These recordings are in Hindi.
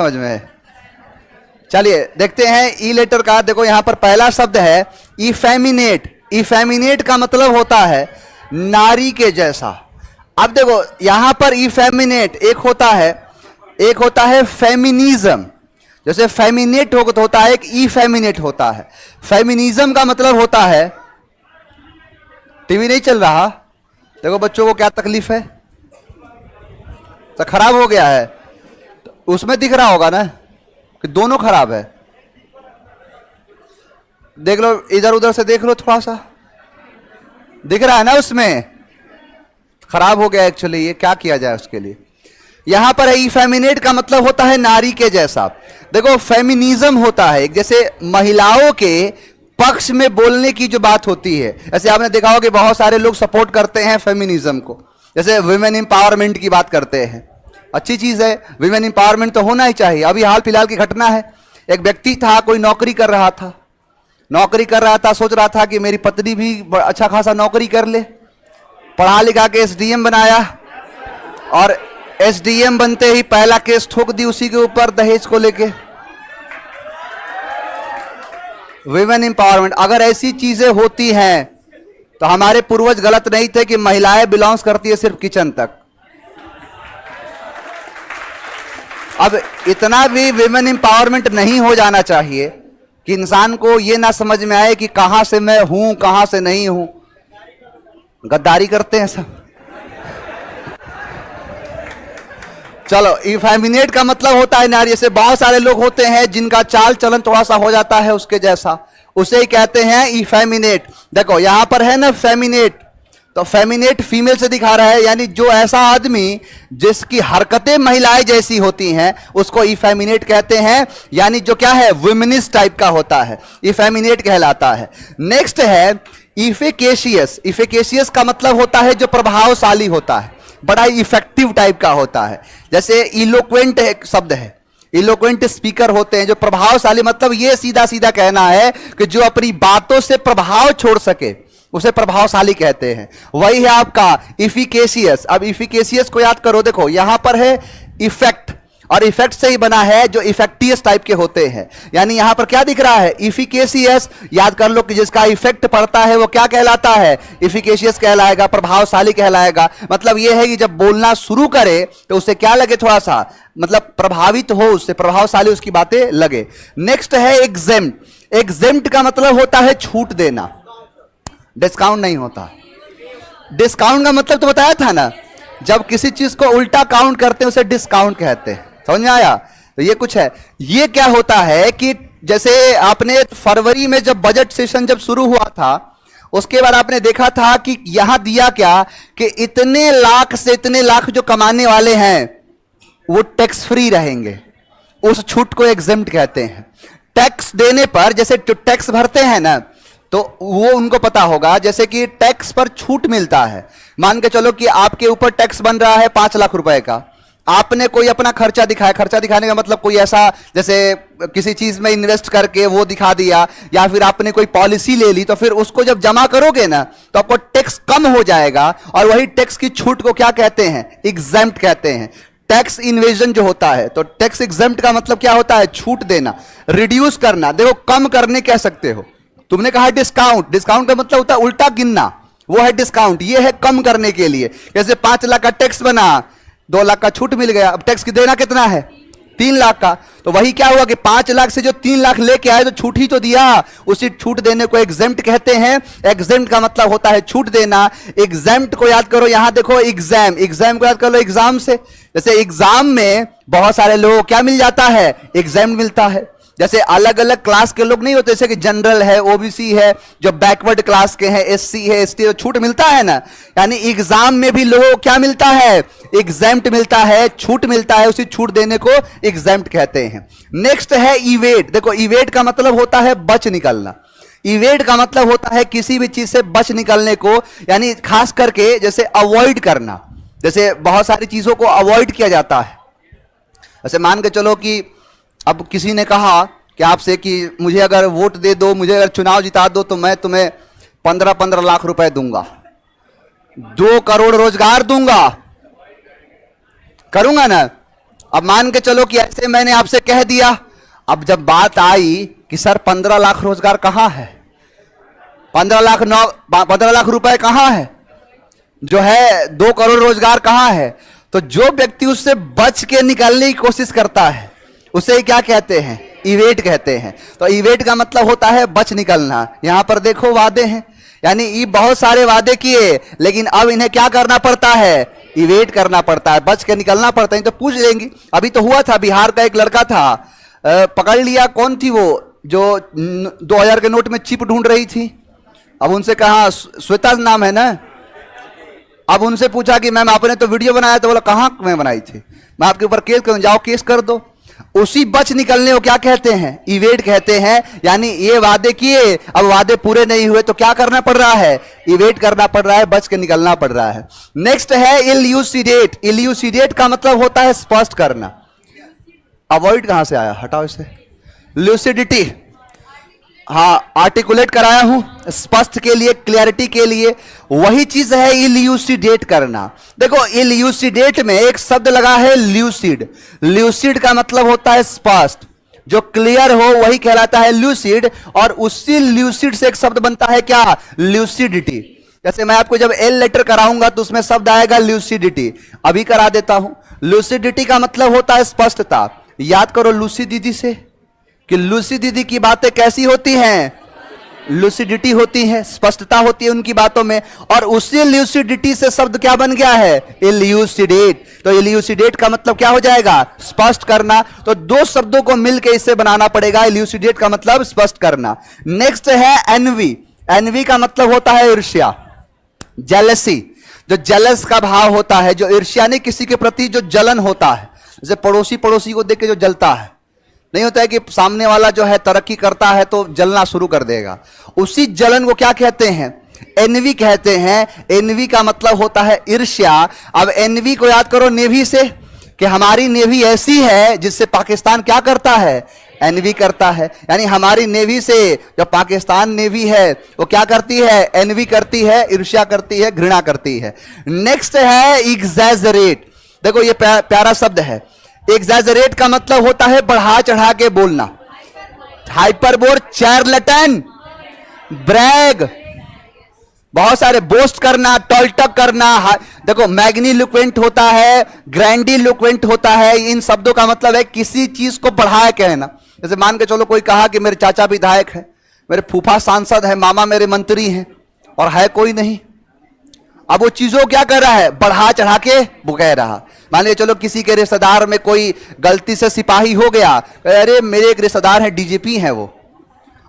समझ में है? चलिए देखते हैं ई लेटर का। देखो यहां पर पहला शब्द है इफेमिनेट। इफेमिनेट का मतलब होता है नारी के जैसा। अब देखो यहां पर इफेमिनेट एक होता है फेमिनिज्म। जैसे फेमिनेट होता है, एक इफेमिनेट होता है। फेमिनिज्म का मतलब होता है, टीवी नहीं चल रहा, देखो बच्चों को क्या तकलीफ है, तो खराब हो गया है, तो उसमें दिख रहा होगा ना कि दोनों खराब है। देख लो, इधर उधर से देख लो, थोड़ा सा दिख रहा है ना, उसमें खराब हो गया एक्चुअली। ये क्या किया जाए उसके लिए? यहां पर इफेमिनेट का मतलब होता है नारी के जैसा। देखो फेमिनिज्म होता है जैसे महिलाओं के पक्ष में बोलने की जो बात होती है। ऐसे आपने देखा होगा कि बहुत सारे लोग सपोर्ट करते हैं फेमिनिज्म को, जैसे वुमेन एम्पावरमेंट की बात करते हैं। अच्छी चीज है, वुमेन एम्पावरमेंट तो होना ही चाहिए। अभी हाल फिलहाल की घटना है, एक व्यक्ति था, कोई नौकरी कर रहा था, सोच रहा था कि मेरी पत्नी भी अच्छा खासा नौकरी कर ले, पढ़ा लिखा के एसडीएम बनाया, और एसडीएम बनते ही पहला केस ठोक दी उसी के ऊपर, दहेज को लेके। वुमेन एम्पावरमेंट, अगर ऐसी चीजें होती हैं तो हमारे पूर्वज गलत नहीं थे कि महिलाएं बिलोंग्स करती है सिर्फ किचन तक। अब इतना भी वुमेन एम्पावरमेंट नहीं हो जाना चाहिए कि इंसान को यह ना समझ में आए कि कहां से मैं हूं कहां से नहीं हूं। गद्दारी करते हैं सब। चलो, इफेमिनेट का मतलब होता है नारी। जैसे बहुत सारे लोग होते हैं जिनका चाल चलन थोड़ा सा हो जाता है उसके जैसा, उसे ही कहते हैं इफेमिनेट। देखो यहां पर है ना फेमिनेट, तो फेमिनेट फीमेल से दिखा रहा है, यानी जो ऐसा आदमी जिसकी हरकतें महिलाएं जैसी होती हैं उसको इफेमिनेट कहते हैं, यानी जो क्या है वुमेनिस्ट टाइप का होता है, इफेमिनेट कहलाता है। नेक्स्ट है इफिकेशियस। इफिकेशियस का मतलब होता है जो प्रभावशाली होता है, बड़ा इफेक्टिव टाइप का होता है। जैसे इलोक्वेंट एक शब्द है, इलोक्वेंट स्पीकर होते हैं जो प्रभावशाली, मतलब ये सीधा सीधा कहना है कि जो अपनी बातों से प्रभाव छोड़ सके उसे प्रभावशाली कहते हैं। वही है आपका इफिकेशियस। अब इफिकेशियस को याद करो, देखो यहां पर है इफेक्ट, और इफेक्ट से ही बना है जो इफेक्टियस टाइप के होते हैं। यानी यहां पर क्या दिख रहा है इफिकेशियस, याद कर लो कि जिसका इफेक्ट पड़ता है वो क्या कहलाता है, इफिकेशियस कहलाएगा, प्रभावशाली कहलाएगा। मतलब यह है कि जब बोलना शुरू करे तो उससे क्या लगे, थोड़ा सा मतलब प्रभावित हो उससे, प्रभावशाली उसकी बातें लगे। नेक्स्ट है एग्जेम्प्ट। एग्जेम्प्ट का मतलब होता है छूट देना, डिस्काउंट नहीं होता। डिस्काउंट का मतलब तो बताया था ना, जब किसी चीज को उल्टा काउंट करते हैं उसे डिस्काउंट कहते हैं। समझ में आया? तो ये कुछ है। ये क्या होता है कि जैसे आपने फरवरी में जब बजट सेशन जब शुरू हुआ था उसके बाद आपने देखा था कि यहां दिया क्या कि इतने लाख से इतने लाख जो कमाने वाले हैं वो टैक्स फ्री रहेंगे। उस छूट को एग्जेम्प्ट कहते हैं। टैक्स देने पर, जैसे टैक्स भरते हैं ना, तो वो उनको पता होगा, जैसे कि टैक्स पर छूट मिलता है। मान के चलो कि आपके ऊपर टैक्स बन रहा है 5 लाख रुपए का, आपने कोई अपना खर्चा दिखाया, खर्चा दिखाने का मतलब कोई ऐसा जैसे किसी चीज में इन्वेस्ट करके वो दिखा दिया, या फिर आपने कोई पॉलिसी ले ली, तो फिर उसको जब जमा करोगे ना तो आपको टैक्स कम हो जाएगा, और वही टैक्स की छूट को क्या कहते हैं, एग्जेम्प्ट कहते हैं। टैक्स इन्वेजन जो होता है, तो टैक्स एग्जेम्प्ट का मतलब क्या होता है, छूट देना, रिड्यूस करना। देखो कम करने कह सकते हो, तुमने कहा डिस्काउंट, डिस्काउंट का मतलब होता है उल्टा गिनना, वो है डिस्काउंट। ये है कम करने के लिए। जैसे 5 लाख का टैक्स बना, 2 लाख का छूट मिल गया, अब टैक्स की देना कितना है, 3 लाख का। तो वही क्या हुआ कि 5 लाख से जो 3 लाख लेके आए तो छूट ही तो दिया, उसी छूट देने को एग्जेम्प्ट कहते हैं। एग्जेम्प्ट का मतलब होता है छूट देना। एग्जेम्प्ट को याद करो, यहां देखो एग्जाम, एग्जाम को याद कर लो एग्जाम से। जैसे एग्जाम में बहुत सारे लोगों को क्या मिल जाता है, एग्जाम मिलता है। जैसे अलग अलग क्लास के लोग नहीं होते, जैसे कि जनरल है, ओबीसी है, जो बैकवर्ड क्लास के हैं, एससी है, एसटी, तो छूट मिलता है ना। यानी एग्जाम में भी लोगों को क्या मिलता है, एग्जेम्प्ट मिलता है, छूट मिलता है, उसी छूट देने को एग्जेम्प्ट कहते हैं। नेक्स्ट है इवेट। देखो इवेट का मतलब होता है बच निकलना। इवेट का मतलब होता है किसी भी चीज से बच निकलने को, यानी खास करके जैसे अवॉइड करना। जैसे बहुत सारी चीजों को अवॉइड किया जाता है। जैसे मान के चलो कि अब किसी ने कहा कि आपसे कि मुझे अगर वोट दे दो, मुझे अगर चुनाव जिता दो तो मैं तुम्हें 15-15 लाख रुपए दूंगा, 2 करोड़ रोजगार दूंगा, करूंगा ना। अब मान के चलो कि ऐसे मैंने आपसे कह दिया, अब जब बात आई कि सर 15 लाख रोजगार कहां है, 15 लाख रुपए कहां है, जो है 2 करोड़ रोजगार कहां है, तो जो व्यक्ति उससे बच के निकलने की कोशिश करता है उसे क्या कहते हैं, इवेट कहते हैं। तो इवेट का मतलब होता है बच निकलना। यहां पर देखो वादे हैं, यानी ये बहुत सारे वादे किए, लेकिन अब इन्हें क्या करना पड़ता है, इवेट करना पड़ता है, बच के निकलना पड़ता है। तो पूछ लेंगे, अभी तो हुआ था, बिहार का एक लड़का था, पकड़ लिया, कौन थी वो जो 2000 के नोट में चिप ढूंढ रही थी। अब उनसे कहा, श्वेता नाम है ना, अब उनसे पूछा कि मैम आपने तो वीडियो बनाया, तो बोला कहां मैं बनाई थी, मैं आपके ऊपर केस करूं, जाओ केस कर दो। उसी बच निकलने को क्या कहते हैं, इवेट कहते हैं। यानी ये वादे किए, अब वादे पूरे नहीं हुए तो क्या करना पड़ रहा है, इवेट करना पड़ रहा है, बच के निकलना पड़ रहा है। नेक्स्ट है इल्यूसिडेट। इल्यूसिडेट का मतलब होता है स्पष्ट करना। अवॉइड कहां से आया, हटाओ इसे। ल्यूसिडिटी, हाँ आर्टिकुलेट कराया हूं, स्पष्ट के लिए, क्लियरिटी के लिए, वही चीज है इल्यूसिडेट करना। देखो इल्यूसिडेट में एक शब्द लगा है ल्यूसिड। ल्यूसिड का मतलब होता है स्पष्ट, जो क्लियर हो वही कहलाता है ल्यूसिड, और उसी ल्यूसिड से एक शब्द बनता है क्या, ल्यूसिडिटी। जैसे मैं आपको जब एल लेटर कराऊंगा तो उसमें शब्द आएगा ल्यूसिडिटी, अभी करा देता हूं। ल्यूसिडिटी का मतलब होता है स्पष्टता। याद करो लूसी दीदी से कि लूसी दीदी की बातें कैसी होती हैं, लूसिडिटी होती है, स्पष्टता होती है उनकी बातों में, और उसी लूसिडिटी से शब्द क्या बन गया है, इल्यूसिडेट। तो इल्यूसिडेट का मतलब क्या हो जाएगा, स्पष्ट करना। तो 2 शब्दों को मिलकर इससे बनाना पड़ेगा, इल्यूसिडेट का मतलब स्पष्ट करना। नेक्स्ट है एनवी। एनवी का मतलब होता है ईर्ष्या, जेलसी। जो जेलस का भाव होता है, जो ईर्ष्या नहीं, किसी के प्रति जो जलन होता है, जैसे पड़ोसी को देख के जो जलता है, नहीं होता है कि सामने वाला जो है तरक्की करता है तो जलना शुरू कर देगा, उसी जलन को क्या कहते हैं, एनवी कहते हैं। एनवी का मतलब होता है ईर्ष्या। अब एनवी को याद करो नेवी से, कि हमारी नेवी ऐसी है जिससे पाकिस्तान क्या करता है, एनवी करता है। यानी हमारी नेवी से जो पाकिस्तान नेवी है वो क्या करती है, एनवी करती है, ईर्ष्या करती है, घृणा करती है। नेक्स्ट है एग्जैजरेट। देखो ये प्यारा शब्द है। एग्जैजरेट का मतलब होता है बढ़ा चढ़ा के बोलना, हाइपरबोल, चार्लटन, ब्रैग, बहुत सारे बोस्ट करना, टॉल्टक करना। देखो मैग्नीलुक्वेंट होता है, ग्रैंडीलुक्वेंट होता है। इन शब्दों का मतलब है किसी चीज को बढ़ाया कहना। जैसे मान के चलो कोई कहा कि मेरे चाचा विधायक है, मेरे फूफा सांसद है, मामा मेरे मंत्री हैं, और है कोई नहीं। अब वो चीजों क्या कर रहा है, बढ़ा चढ़ा के कह रहा। मान लीजिए चलो किसी के रिश्तेदार में कोई गलती से सिपाही हो गया, अरे मेरे एक रिश्तेदार है डीजीपी हैं वो।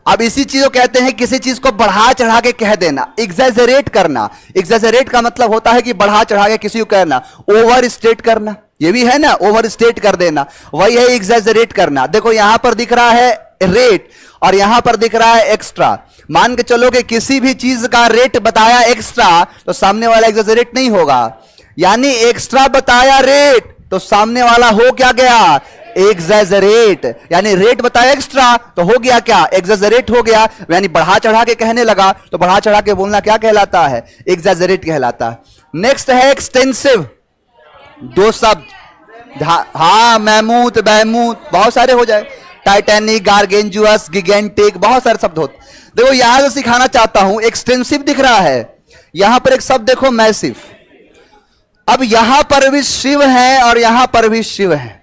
अब इसी चीज को कहते हैं किसी चीज को बढ़ा चढ़ा के कह देना, एग्जैजरेट करना। एग्जैजरेट का मतलब होता है कि बढ़ा चढ़ा के किसी को कहना, ओवर स्टेट करना, ये भी है ना, ओवर स्टेट कर देना, वही है एग्जैजरेट करना। देखो यहां पर दिख रहा है रेट और यहां पर दिख रहा है एक्स्ट्रा। मान के चलो कि किसी भी चीज का रेट बताया एक्स्ट्रा तो सामने वाला एग्जैजरेट नहीं होगा, यानी एक्स्ट्रा बताया रेट तो सामने वाला हो क्या गया, एग्जैजरेट। यानी रेट बताया एक्स्ट्रा तो हो गया क्या, एग्जैजरेट हो गया। यानी बढ़ा चढ़ा के कहने लगा तो बढ़ा चढ़ा के बोलना क्या कहलाता है, एग्जैजरेट कहलाता है। नेक्स्ट है एक्सटेंसिव। 2 शब्द, हाँ मैमूथ, बहमूथ, बहुत सारे हो जाए, टाइटैनिक, गार्गेंजुअस, गिगेंटिक, बहुत सारे शब्द होते। देखो यहां से सिखाना चाहता हूं, एक्सटेंसिव दिख रहा है, यहां पर एक शब्द देखो मैसिव। अब यहां पर भी शिव है और यहां पर भी शिव है।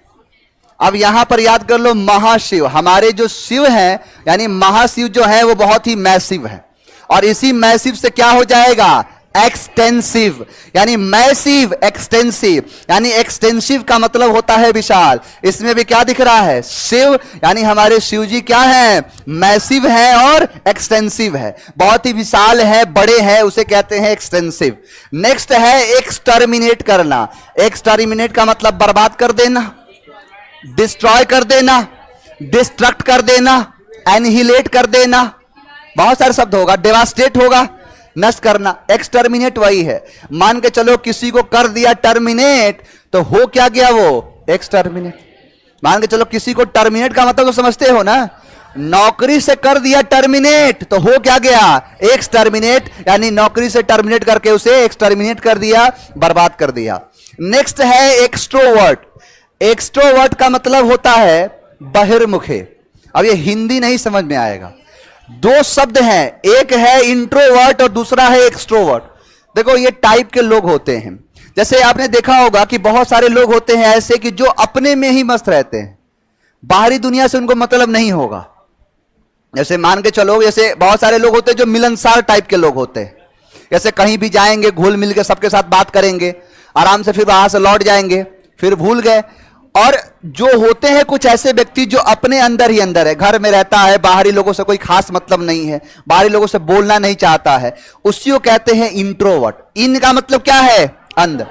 अब यहां पर याद कर लो महाशिव, हमारे जो शिव हैं यानी महाशिव जो है वो बहुत ही मैसिव है, और इसी मैसिव से क्या हो जाएगा, एक्सटेंसिव। यानी मैसिव एक्सटेंसिव, यानी एक्सटेंसिव का मतलब होता है विशाल। इसमें भी क्या दिख रहा है, शिव, यानी हमारे शिव जी क्या है, मैसिव है और एक्सटेंसिव है, बहुत ही विशाल है, बड़े हैं, उसे कहते हैं एक्सटेंसिव। नेक्स्ट है एक्सटर्मिनेट करना। एक्सटर्मिनेट का मतलब बर्बाद कर देना, डिस्ट्रॉय कर देना, डिस्ट्रक्ट कर देना, एनहिलेट कर देना, बहुत सारे शब्द होगा, डेवास्टेट होगा, नष्ट करना। एक्सटर्मिनेट वही है। मान के चलो किसी को कर दिया टर्मिनेट तो हो क्या गया, वो एक्सटर्मिनेट। मान के चलो किसी को टर्मिनेट का मतलब तो समझते हो ना, नौकरी से कर दिया टर्मिनेट तो हो क्या गया, एक्सटर्मिनेट। यानी नौकरी से टर्मिनेट करके उसे एक्सटर्मिनेट कर दिया, बर्बाद कर दिया। नेक्स्ट है एक्सट्रोवर्ट। एक्सट्रोवर्ट का मतलब होता है बहिर्मुखे। अब ये हिंदी नहीं समझ में आएगा, दो शब्द हैं, एक है इंट्रोवर्ट और दूसरा है एक्सट्रोवर्ट। देखो ये टाइप के लोग होते हैं, जैसे आपने देखा होगा कि बहुत सारे लोग होते हैं ऐसे कि जो अपने में ही मस्त रहते हैं, बाहरी दुनिया से उनको मतलब नहीं होगा। जैसे मान के चलो, जैसे बहुत सारे लोग होते हैं जो मिलनसार टाइप के लोग होते हैं, जैसे कहीं भी जाएंगे घुल मिल के सबके साथ बात करेंगे, आराम से फिर वहां से लौट जाएंगे, फिर भूल गए। और जो होते हैं कुछ ऐसे व्यक्ति जो अपने अंदर ही अंदर है, घर में रहता है, बाहरी लोगों से कोई खास मतलब नहीं है, बाहरी लोगों से बोलना नहीं चाहता है, उसी को कहते हैं इंट्रोवर्ट। इन का मतलब क्या है? अंदर,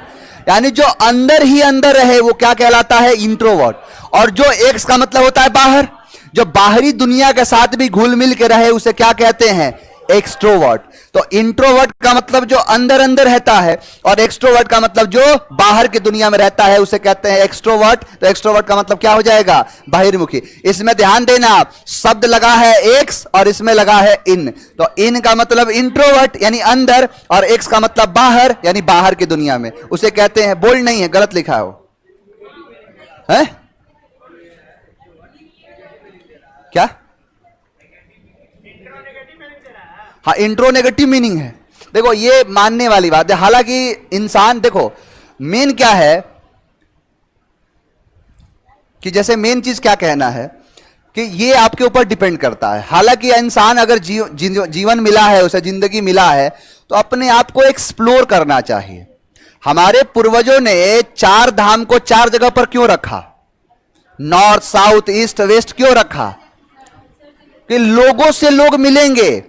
यानी जो अंदर ही अंदर रहे वो क्या कहलाता है? इंट्रोवर्ट। और जो एक्स का मतलब होता है बाहर, जो बाहरी दुनिया के साथ भी घुल मिल के रहे उसे क्या कहते हैं? एक्सट्रोवर्ट। तो इंट्रोवर्ट का मतलब जो अंदर अंदर रहता है, और एक्सट्रोवर्ट का मतलब जो बाहर की दुनिया में रहता है उसे कहते हैं एक्सट्रोवर्ट। तो एक्सट्रोवर्ट का मतलब क्या हो जाएगा? बहिर्मुखी। इसमें ध्यान देना, शब्द लगा है एक्स और इसमें लगा है इन। तो इन का मतलब इंट्रोवर्ट यानी अंदर, और एक्स का मतलब बाहर यानी बाहर की दुनिया में, उसे कहते हैं, बोल्ड नहीं है, गलत लिखा है क्या? हाँ, इंट्रो नेगेटिव मीनिंग है। देखो ये मानने वाली बात है, हालांकि इंसान, देखो मेन क्या है कि जैसे मेन चीज क्या कहना है कि ये आपके ऊपर डिपेंड करता है। हालांकि इंसान अगर जीवन मिला है, उसे जिंदगी मिला है, तो अपने आप को एक्सप्लोर करना चाहिए। हमारे पूर्वजों ने 4 धाम को 4 जगह पर क्यों रखा? नॉर्थ, साउथ, ईस्ट, वेस्ट क्यों रखा? कि लोगों से लोग मिलेंगे,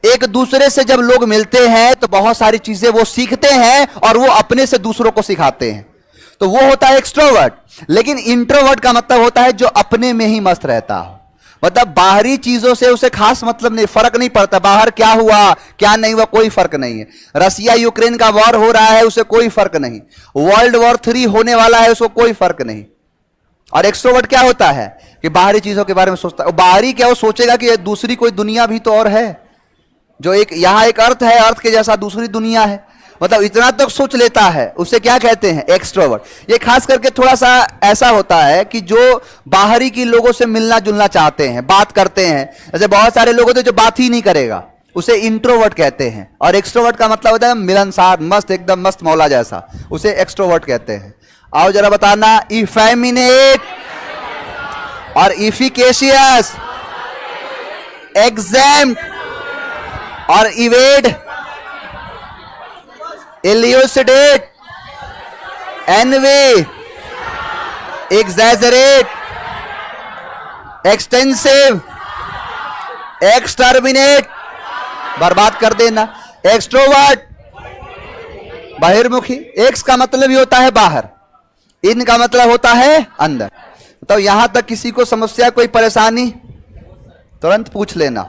एक दूसरे से जब लोग मिलते हैं तो बहुत सारी चीजें वो सीखते हैं और वो अपने से दूसरों को सिखाते हैं, तो वो होता है एक्सट्रोवर्ट। लेकिन इंट्रोवर्ट का मतलब होता है जो अपने में ही मस्त रहता हो, मतलब बाहरी चीजों से उसे खास मतलब नहीं, फर्क नहीं पड़ता बाहर क्या हुआ क्या नहीं हुआ, कोई फर्क नहीं है। रसिया यूक्रेन का वॉर हो रहा है उसे कोई फर्क नहीं, वर्ल्ड वॉर 3 होने वाला है उसको कोई फर्क नहीं। और एक्सट्रोवर्ट क्या होता है कि बाहरी चीजों के बारे में सोचता है। बाहरी क्या, वो सोचेगा कि दूसरी कोई दुनिया भी तो और है, जो एक यहां एक अर्थ है, अर्थ के जैसा दूसरी दुनिया है, मतलब इतना तक सोच लेता है, उसे क्या कहते हैं? एक्सट्रोवर्ट। ये खास करके थोड़ा सा ऐसा होता है कि जो बाहरी के लोगों से मिलना जुलना चाहते हैं, बात करते हैं, जैसे बहुत सारे लोग होते हैं जो बात ही नहीं करेगा, उसे इंट्रोवर्ट कहते हैं। और एक्सट्रोवर्ट का मतलब होता है मिलनसार, मस्त, एकदम मस्त मौला जैसा, उसे एक्सट्रोवर्ट कहते हैं। आओ जरा बताना, इफेमिनेट और इफिकेशियस, एग्जैम्प्ट और evade, इल्यूसिडेट, envy, exaggerate, extensive, exterminate, बर्बाद कर देना। एक्सट्रोवर्ट बहिर्मुखी, एक्स का मतलब भी होता है बाहर, इन का मतलब होता है अंदर। तो यहां तक किसी को समस्या, कोई परेशानी, तुरंत पूछ लेना।